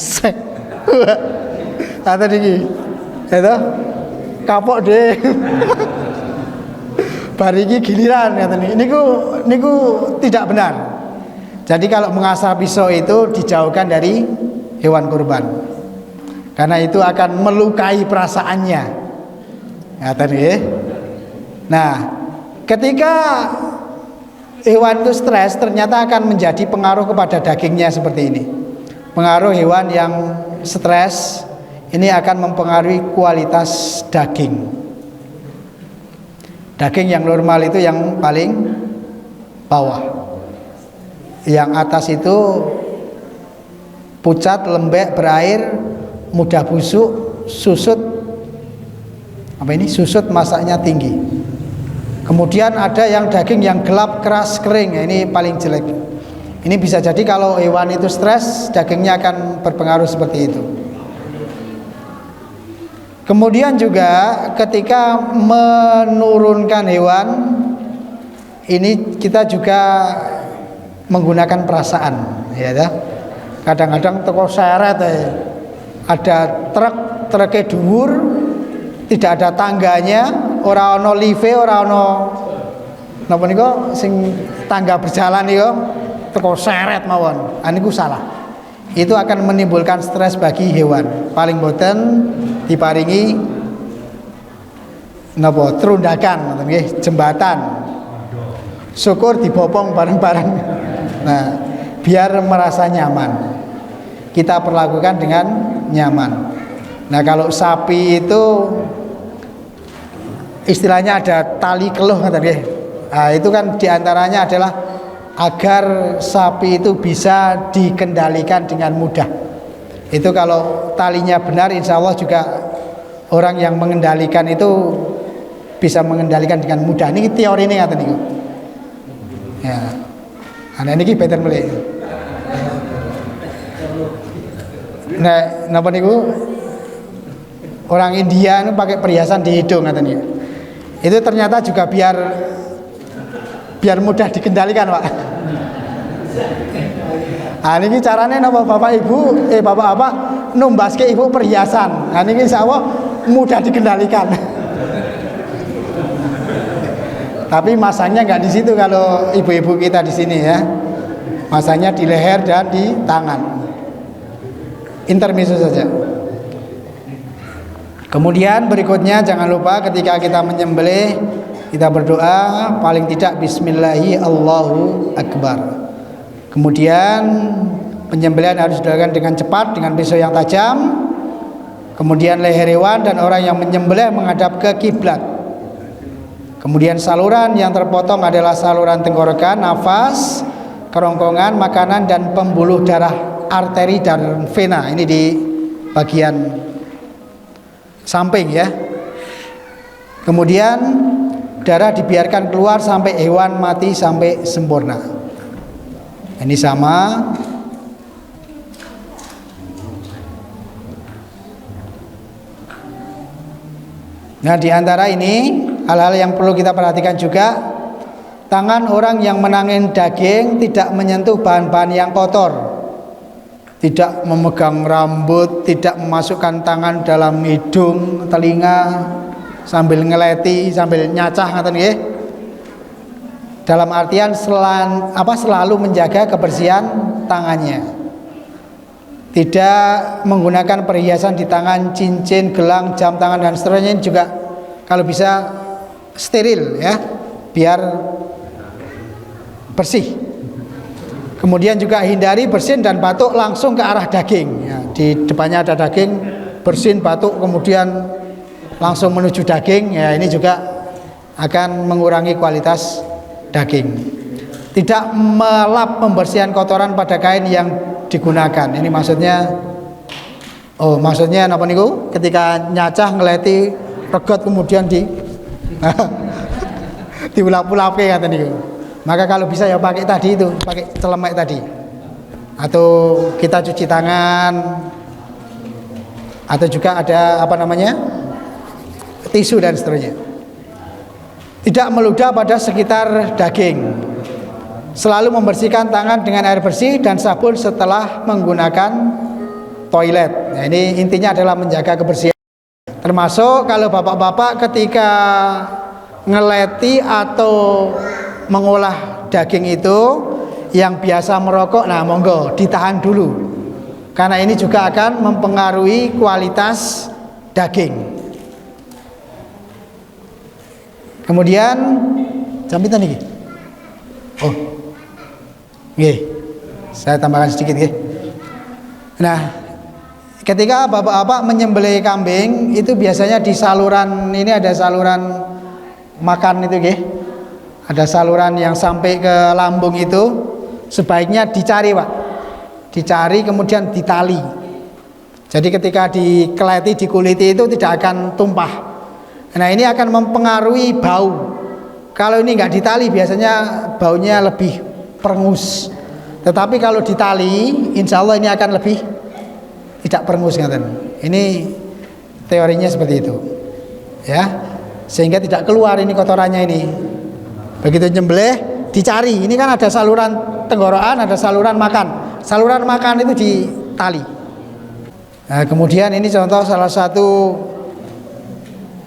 S1: Ngaten iki. Itu kapok deh. Bar iki giliran ngaten niku tidak benar. Jadi kalau mengasah pisau itu dijauhkan dari hewan kurban. Karena itu akan melukai perasaannya. Ngaten nggih. Nah, ketika hewan itu stres ternyata akan menjadi pengaruh kepada dagingnya seperti ini. Pengaruh hewan yang stres ini akan mempengaruhi kualitas daging. Daging yang normal itu yang paling bawah. Yang atas itu pucat, lembek, berair, mudah busuk, susut masaknya tinggi. Kemudian ada yang daging yang gelap, keras, kering. Ini paling jelek. Ini bisa jadi kalau hewan itu stres, dagingnya akan berpengaruh seperti itu. Kemudian juga ketika menurunkan hewan, ini kita juga menggunakan perasaan, ya. Kadang-kadang toko seret ada truknya dhuwur, tidak ada tangganya, ora ono live, ora ono napa niku sing tangga berjalan niku, teko seret mawon. Niku salah. Itu akan menimbulkan stres bagi hewan. Paling boten diparingi napa trundakan ngoten nggih, jembatan. Syukur dibopong bareng-bareng. Nah, biar merasa nyaman. Kita perlakukan dengan nyaman. Nah kalau sapi itu istilahnya ada tali keluh katanya. Nah, itu kan diantaranya adalah agar sapi itu bisa dikendalikan dengan mudah. Itu kalau talinya benar, insya Allah juga orang yang mengendalikan itu bisa mengendalikan dengan mudah. Ini teori ini kata niku. Ya. Nah ini better mulai. Nah, napa niku? Orang India itu pakai perhiasan di hidung katanya. Itu ternyata juga biar mudah dikendalikan, Pak. Nah, ini caranya napa Bapak Ibu, Bapak numbaske Ibu perhiasan. Nah, ini insyaallah mudah dikendalikan. Tapi masangnya nggak di situ kalau ibu-ibu kita di sini ya. Masangnya di leher dan di tangan. Intermezzo saja. Kemudian berikutnya jangan lupa ketika kita menyembelih kita berdoa paling tidak bismillahi Allahu Akbar. Kemudian penyembelihan harus dilakukan dengan cepat dengan pisau yang tajam. Kemudian leher hewan dan orang yang menyembelih menghadap ke kiblat. Kemudian saluran yang terpotong adalah saluran tenggorokan, nafas, kerongkongan, makanan dan pembuluh darah arteri dan vena. Ini di bagian samping ya. Kemudian darah dibiarkan keluar sampai hewan mati sampai sempurna. Ini sama. Nah, di antara ini hal-hal yang perlu kita perhatikan juga, tangan orang yang menangin daging tidak menyentuh bahan-bahan yang kotor, tidak memegang rambut, tidak memasukkan tangan dalam hidung, telinga, sambil ngeleti, sambil nyacah ngaten nggih. Dalam artian selalu menjaga kebersihan tangannya. Tidak menggunakan perhiasan di tangan, cincin, gelang, jam tangan dan seterusnya. Juga kalau bisa steril ya, biar bersih. Kemudian juga hindari bersin dan batuk langsung ke arah daging ya, di depannya ada daging, bersin, batuk kemudian langsung menuju daging ya, ini juga akan mengurangi kualitas daging. Tidak melap pembersihan kotoran pada kain yang digunakan. Ini maksudnya napa niku? Ketika nyacah ngeleti regot kemudian diulap-ulapke kata niku. Maka kalau bisa ya pakai tadi itu, pakai celemek tadi. Atau kita cuci tangan. Atau juga ada tisu dan seterusnya. Tidak meludah pada sekitar daging. Selalu membersihkan tangan dengan air bersih dan sabun setelah menggunakan toilet. Nah, ini intinya adalah menjaga kebersihan. Termasuk kalau bapak-bapak ketika ngeleti atau mengolah daging itu yang biasa merokok, nah monggo ditahan dulu. Karena ini juga akan mempengaruhi kualitas daging. Kemudian jampitan ini. Oh. Nggih. Saya tambahkan sedikit nggih. Nah, ketika bapak-bapak menyembelih kambing itu biasanya di saluran ini ada saluran makan itu nggih. Ada saluran yang sampai ke lambung itu sebaiknya dicari, Pak. Dicari kemudian ditali. Jadi ketika dikeleti, dikuliti itu tidak akan tumpah. Nah, ini akan mempengaruhi bau. Kalau ini nggak ditali biasanya baunya lebih perengus. Tetapi kalau ditali, insya Allah ini akan lebih tidak perengus ngaten. Ini teorinya seperti itu, ya, sehingga tidak keluar ini kotorannya ini. Begitu nyembelih dicari. Ini kan ada saluran tenggorokan, ada saluran makan. Saluran makan itu ditali. Nah, kemudian ini contoh salah satu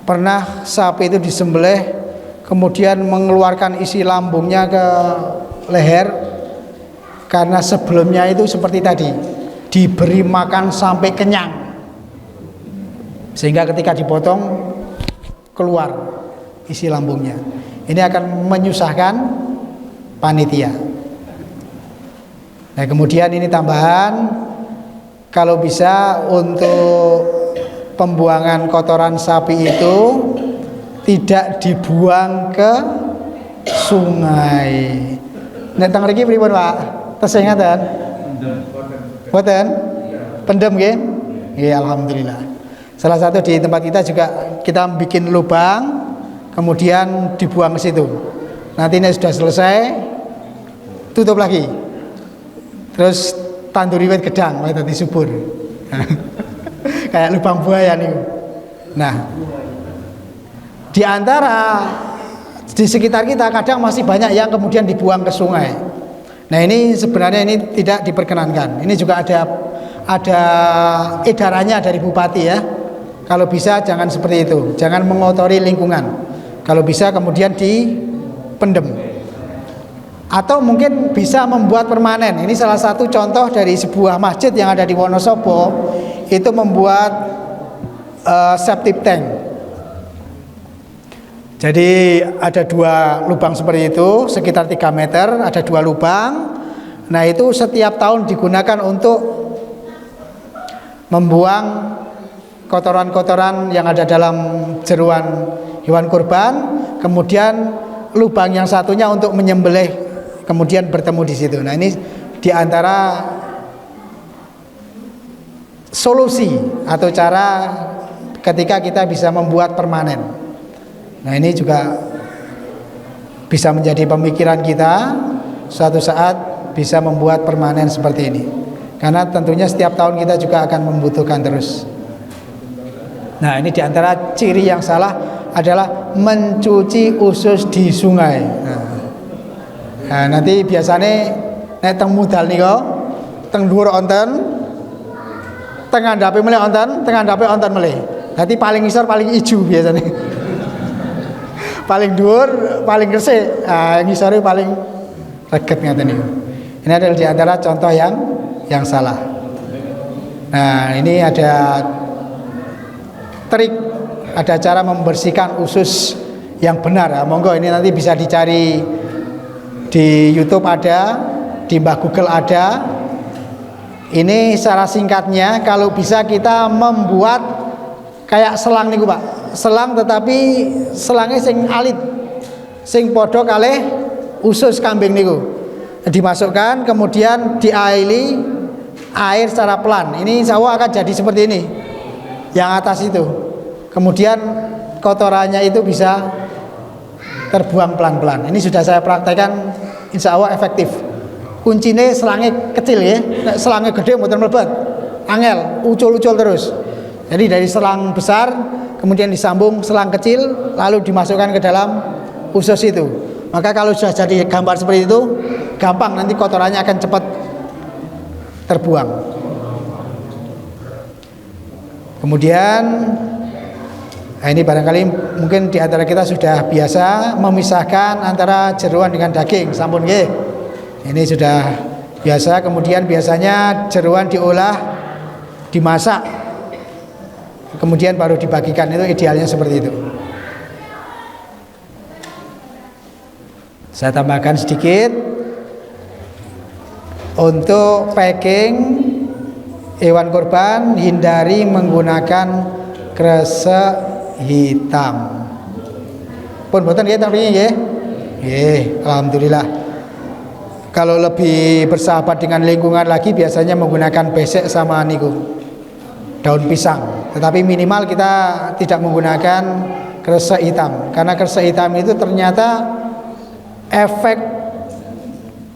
S1: pernah sapi itu disembelih, kemudian mengeluarkan isi lambungnya ke leher karena sebelumnya itu seperti tadi diberi makan sampai kenyang sehingga ketika dipotong keluar isi lambungnya. Ini akan menyusahkan panitia. Nah, kemudian ini tambahan kalau bisa untuk pembuangan kotoran sapi itu tidak dibuang ke sungai. Nek teng mriki pripun, Pak? Tesih ngaten? Mboten? Pendem nggih? Nggih, alhamdulillah. Salah satu di tempat kita juga kita bikin lubang kemudian dibuang ke situ. Nanti ini sudah selesai tutup lagi. Terus tanduri wit gedang dadi subur. Kayak lubang buaya nih. Nah, di antara di sekitar kita kadang masih banyak yang kemudian dibuang ke sungai. Nah, ini sebenarnya ini tidak diperkenankan. Ini juga ada edarannya dari bupati ya. Kalau bisa jangan seperti itu, jangan mengotori lingkungan. Kalau bisa kemudian dipendem. Atau mungkin bisa membuat permanen. Ini salah satu contoh dari sebuah masjid yang ada di Wonosobo, itu membuat septic tank. Jadi ada 2 lubang seperti itu, sekitar 3 meter, ada 2 lubang. Nah, itu setiap tahun digunakan untuk membuang kotoran-kotoran yang ada dalam jeruan hewan kurban. Kemudian lubang yang satunya untuk menyembelih, kemudian bertemu di situ. Nah, ini diantara solusi atau cara ketika kita bisa membuat permanen. Nah, ini juga bisa menjadi pemikiran kita suatu saat bisa membuat permanen seperti ini. Karena tentunya setiap tahun kita juga akan membutuhkan terus. Nah, ini diantara ciri yang salah adalah mencuci usus di sungai. Nah, nanti biasanya nek teng mudal nika, teng dhuwur onten, teng ngandhape melih onten, teng ngandhape onten melih. Dadi paling ngisor paling ijo biasanya. Paling dhuwur paling resik, ngisore paling reget ngaten niku. Ini adalah diantara contoh yang salah. Nah, ini ada trik, ada cara membersihkan usus yang benar. Monggo ini nanti bisa dicari di YouTube ada, di Mbah Google ada. Ini secara singkatnya, kalau bisa kita membuat kayak selang niku, Pak. Selang tetapi selangnya sing alit, sing podo kalih usus kambing niku. Dimasukkan kemudian diaili air secara pelan. Ini insya Allah akan jadi seperti ini. Yang atas itu. Kemudian kotorannya itu bisa terbuang pelan-pelan. Ini sudah saya praktekkan, insya Allah efektif. Kuncinya selangnya kecil ya, selangnya gede mboten mlebet. Angel, ucul-ucul terus. Jadi dari selang besar kemudian disambung selang kecil lalu dimasukkan ke dalam usus itu. Maka kalau sudah jadi gambar seperti itu, gampang nanti kotorannya akan cepat terbuang. Kemudian ini barangkali mungkin di antara kita sudah biasa memisahkan antara jeruan dengan daging, sampun nggih. Ini sudah biasa. Kemudian biasanya jeruan diolah, dimasak, kemudian baru dibagikan. Itu idealnya seperti itu. Saya tambahkan sedikit untuk packing hewan kurban, hindari menggunakan kresek hitam. Pun boten nggih tapi nggih. Nggih, alhamdulillah. Kalau lebih bersahabat dengan lingkungan lagi biasanya menggunakan besek sama niku daun pisang. Tetapi minimal kita tidak menggunakan kresek hitam karena kresek hitam itu ternyata efek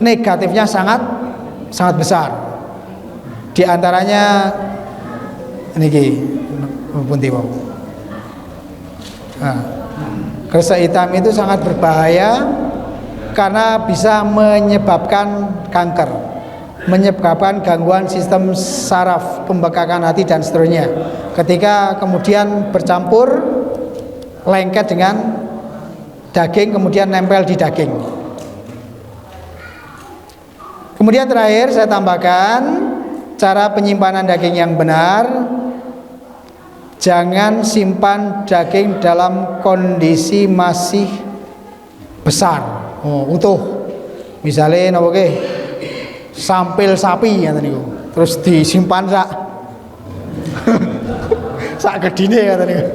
S1: negatifnya sangat besar. Di antaranya niki punti wau. Nah, kresek hitam itu sangat berbahaya karena bisa menyebabkan kanker, menyebabkan gangguan sistem saraf, pembekakan hati dan seterusnya. Ketika kemudian bercampur lengket dengan daging kemudian nempel di daging. Kemudian terakhir saya tambahkan cara penyimpanan daging yang benar. Jangan simpan daging dalam kondisi masih besar, utuh. Misalnya napa nggih? Sampil sapi ngoten niku. Terus disimpan sak sak gedine katanya.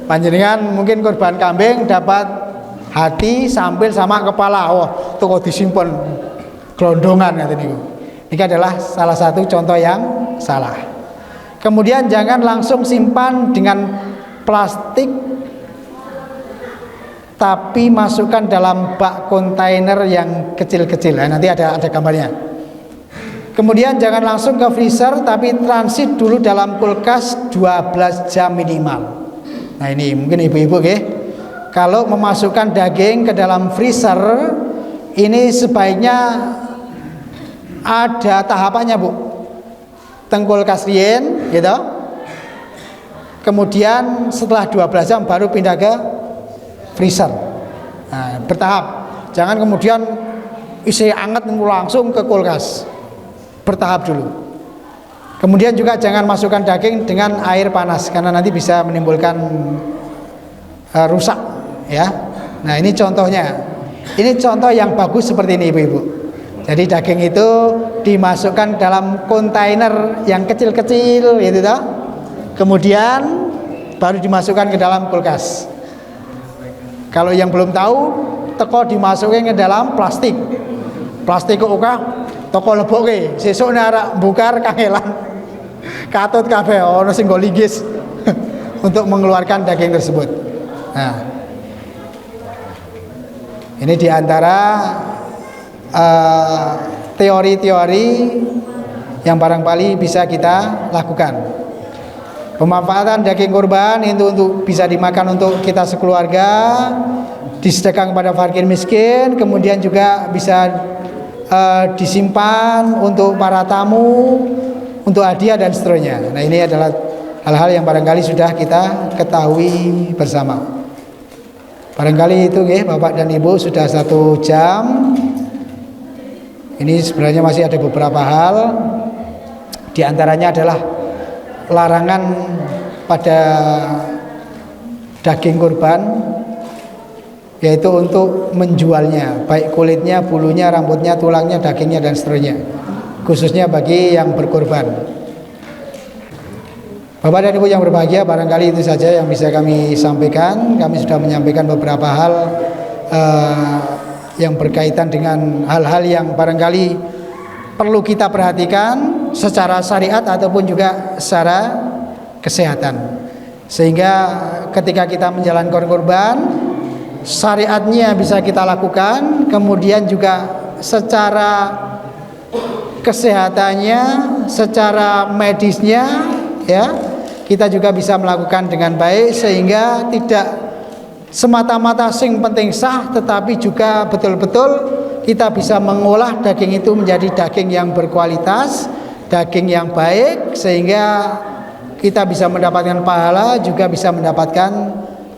S1: Panjenengan mungkin kurban kambing dapat hati sambil sama kepala. Wah, itu kok disimpan gelondongan katanya. Ini adalah salah satu contoh yang salah. Kemudian jangan langsung simpan dengan plastik, tapi masukkan dalam bak kontainer yang kecil-kecil. Nah, nanti ada gambarnya. Kemudian jangan langsung ke freezer, tapi transit dulu dalam kulkas 12 jam minimal. Nah, ini mungkin ibu-ibu kalau memasukkan daging ke dalam freezer, ini sebaiknya ada tahapannya, Bu. Tengkul kasrien gitu. Kemudian setelah 12 jam baru pindah ke freezer. Nah, bertahap. Jangan kemudian isi anget langsung ke kulkas. Bertahap dulu. Kemudian juga jangan masukkan daging dengan air panas karena nanti bisa menimbulkan rusak ya. Nah, ini contohnya. Ini contoh yang bagus seperti ini, ibu-ibu. Jadi daging itu dimasukkan dalam kontainer yang kecil-kecil gitu toh. Kemudian baru dimasukkan ke dalam kulkas. Kalau yang belum tahu, teko dimasukin ke dalam plastik. Plastik kok toko leboke, sesuk nek bukar kangelan. Katut kabeh ono sing go linggis untuk mengeluarkan daging tersebut. Nah, ini diantara teori-teori yang barangkali bisa kita lakukan. Pemanfaatan daging kurban itu untuk bisa dimakan untuk kita sekeluarga, disedekahkan kepada fakir miskin, kemudian juga bisa disimpan untuk para tamu, untuk hadiah dan seterusnya. Nah, ini adalah hal-hal yang barangkali sudah kita ketahui bersama. Barangkali itu Bapak dan Ibu sudah 1 jam. Ini sebenarnya masih ada beberapa hal. Di antaranya adalah larangan pada daging kurban, yaitu untuk menjualnya, baik kulitnya, bulunya, rambutnya, tulangnya, dagingnya dan seterusnya, khususnya bagi yang berkurban. Bapak dan Ibu yang berbahagia, barangkali itu saja yang bisa kami sampaikan. Kami sudah menyampaikan beberapa hal yang berkaitan dengan hal-hal yang barangkali perlu kita perhatikan secara syariat ataupun juga secara kesehatan, sehingga ketika kita menjalankan kurban, syariatnya bisa kita lakukan, kemudian juga secara kesehatannya, secara medisnya ya, kita juga bisa melakukan dengan baik, sehingga tidak semata-mata sing penting sah, tetapi juga betul-betul kita bisa mengolah daging itu menjadi daging yang berkualitas, daging yang baik, sehingga kita bisa mendapatkan pahala, juga bisa mendapatkan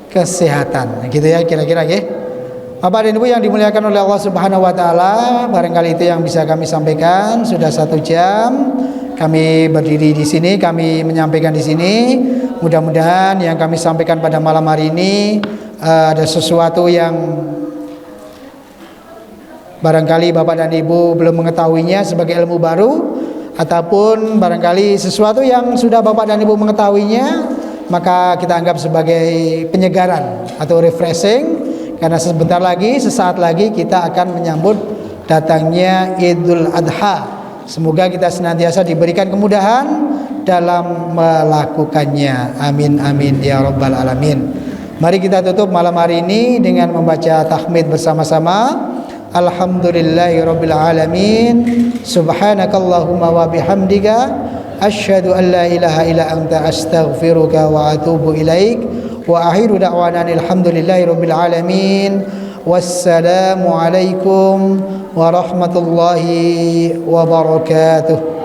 S1: kesehatan. Gitu ya kira-kira ya. Bapak dan Ibu yang dimuliakan oleh Allah Subhanahu wa taala, barangkali itu yang bisa kami sampaikan. Sudah 1 jam kami berdiri di sini, kami menyampaikan di sini. Mudah-mudahan yang kami sampaikan pada malam hari ini ada sesuatu yang barangkali Bapak dan Ibu belum mengetahuinya sebagai ilmu baru, ataupun barangkali sesuatu yang sudah Bapak dan Ibu mengetahuinya, maka kita anggap sebagai penyegaran atau refreshing, karena sebentar lagi, sesaat lagi kita akan menyambut datangnya Idul Adha. Semoga kita senantiasa diberikan kemudahan dalam melakukannya. Amin amin ya rabbal alamin. Mari kita tutup malam hari ini dengan membaca tahmid bersama-sama. Alhamdulillahirabbil alamin. Subhanakallahumma wa bihamdika asyhadu an la ilaha illa anta astaghfiruka wa atubu ilaik. Wa akhiru da'wana alhamdulillahirabbil alamin. Wassalamu alaikum warahmatullahi wabarakatuh.